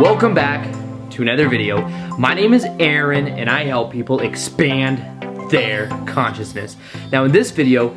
Welcome back to another video. My name is Aaron and I help people expand their consciousness. Now in this video,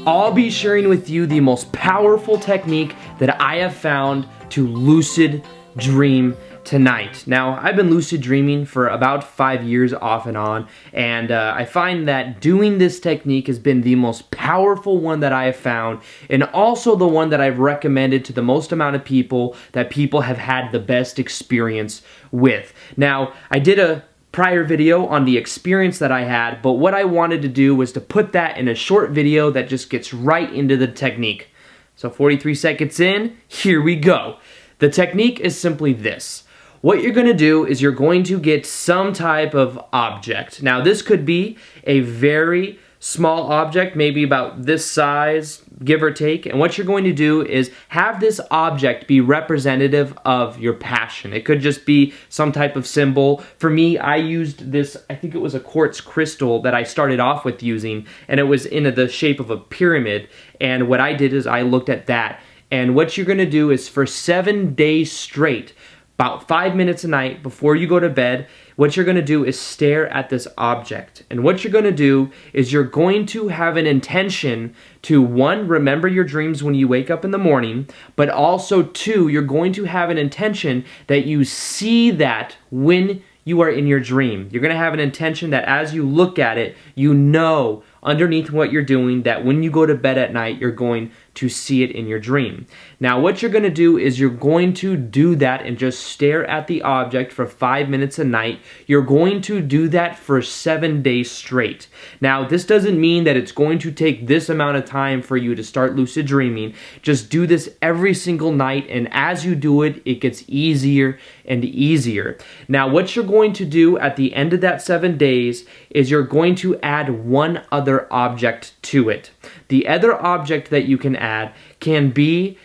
I'll be sharing with you the most powerful technique that I have found to lucid dream tonight. Now, I've been lucid dreaming for about 5 years off and on, and I find that doing this technique has been the most powerful one that I have found, and also the one that I've recommended to the most amount of people that people have had the best experience with. Now, I did a prior video on the experience that I had, but what I wanted to do was to put that in a short video that just gets right into the technique. So 43 seconds in, here we go. The technique is simply this. What you're going to do is you're going to get some type of object. Now this could be a very small object, maybe about this size, give or take. And what you're going to do is have this object be representative of your passion. It could just be some type of symbol. For me, I used this, I think it was a quartz crystal that I started off with using, and it was in the shape of a pyramid. And what I did is I looked at that. And what you're going to do is for 7 days straight, about 5 minutes a night before you go to bed, what you're going to do is stare at this object. And what you're going to do is you're going to have an intention to, one, remember your dreams when you wake up in the morning, but also, two, you're going to have an intention that you see that when you are in your dream. You're going to have an intention that as you look at it, you know underneath what you're doing that when you go to bed at night, you're going to see it in your dream. Now, what you're going to do is you're going to do that and just stare at the object for 5 minutes a night. You're going to do that for 7 days straight. Now, this doesn't mean that it's going to take this amount of time for you to start lucid dreaming. Just do this every single night, and as you do it, it gets easier and easier. Now, what you're going to do at the end of that 7 days is you're going to add one other object to it. The other object that you can add can be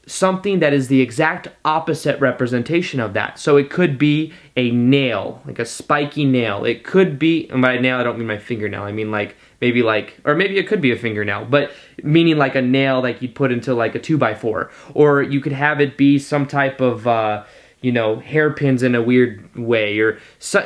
something that is the exact opposite representation of that. So it could be a nail, like a spiky nail. It could be, and by nail I don't mean my fingernail, I mean maybe it could be a fingernail, but meaning like a nail like you'd put into like a 2x4. Or you could have it be some type of hairpins in a weird way, or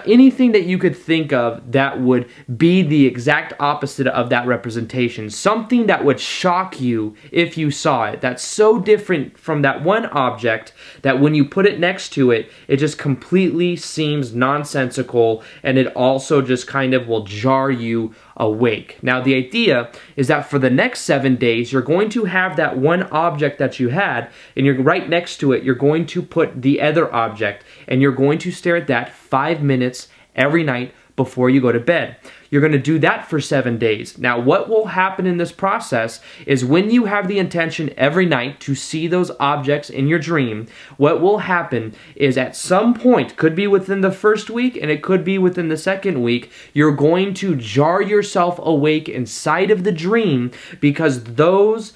anything that you could think of that would be the exact opposite of that representation. Something that would shock you if you saw it. That's so different from that one object that when you put it next to it, it just completely seems nonsensical, and it also just kind of will jar you awake. Now, the idea is that for the next 7 days, you're going to have that one object that you had, and you're right next to it, you're going to put the other object, and you're going to stare at that 5 minutes every night before you go to bed. You're going to do that for 7 days. Now, what will happen in this process is when you have the intention every night to see those objects in your dream, what will happen is at some point, could be within the first week and it could be within the second week, you're going to jar yourself awake inside of the dream because those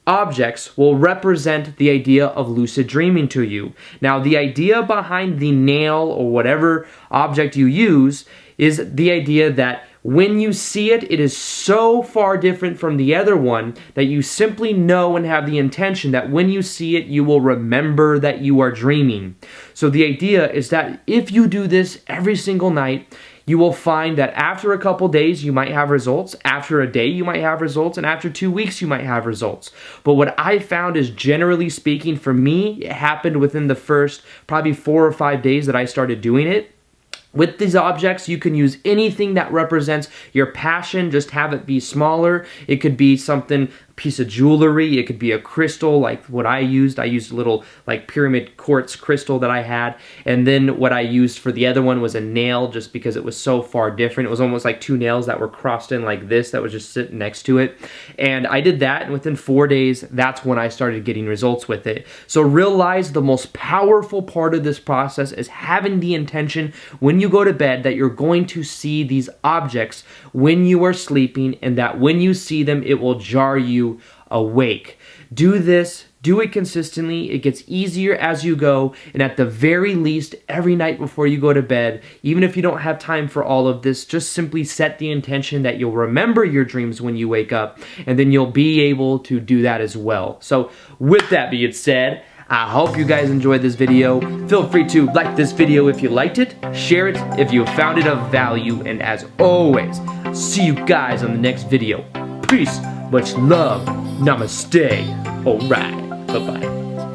objects will represent the idea of lucid dreaming to you. Now, the idea behind the nail or whatever object you use is the idea that when you see it, it is so far different from the other one that you simply know and have the intention that when you see it, you will remember that you are dreaming. So the idea is that if you do this every single night, you will find that after a couple days, you might have results. After a day, you might have results. And after 2 weeks, you might have results. But what I found is, generally speaking, for me, it happened within the first probably 4 or 5 days that I started doing it. With these objects, you can use anything that represents your passion, just have it be smaller. It could be something, piece of jewelry, it could be a crystal like what I used. I used a little like pyramid quartz crystal that I had, and then what I used for the other one was a nail just because it was so far different. It was almost like 2 nails that were crossed in like this that was just sitting next to it. And I did that, and within 4 days, that's when I started getting results with it. So realize the most powerful part of this process is having the intention when you go to bed that you're going to see these objects when you are sleeping, and that when you see them, it will jar you awake. Do this, do it consistently. It gets easier as you go, and at the very least, every night before you go to bed, even if you don't have time for all of this, just simply set the intention that you'll remember your dreams when you wake up, and then you'll be able to do that as well. So with that being said, I hope you guys enjoyed this video. Feel free to like this video if you liked it, share it if you found it of value, and as always, see you guys on the next video. Peace, much love, namaste. Alright, bye-bye.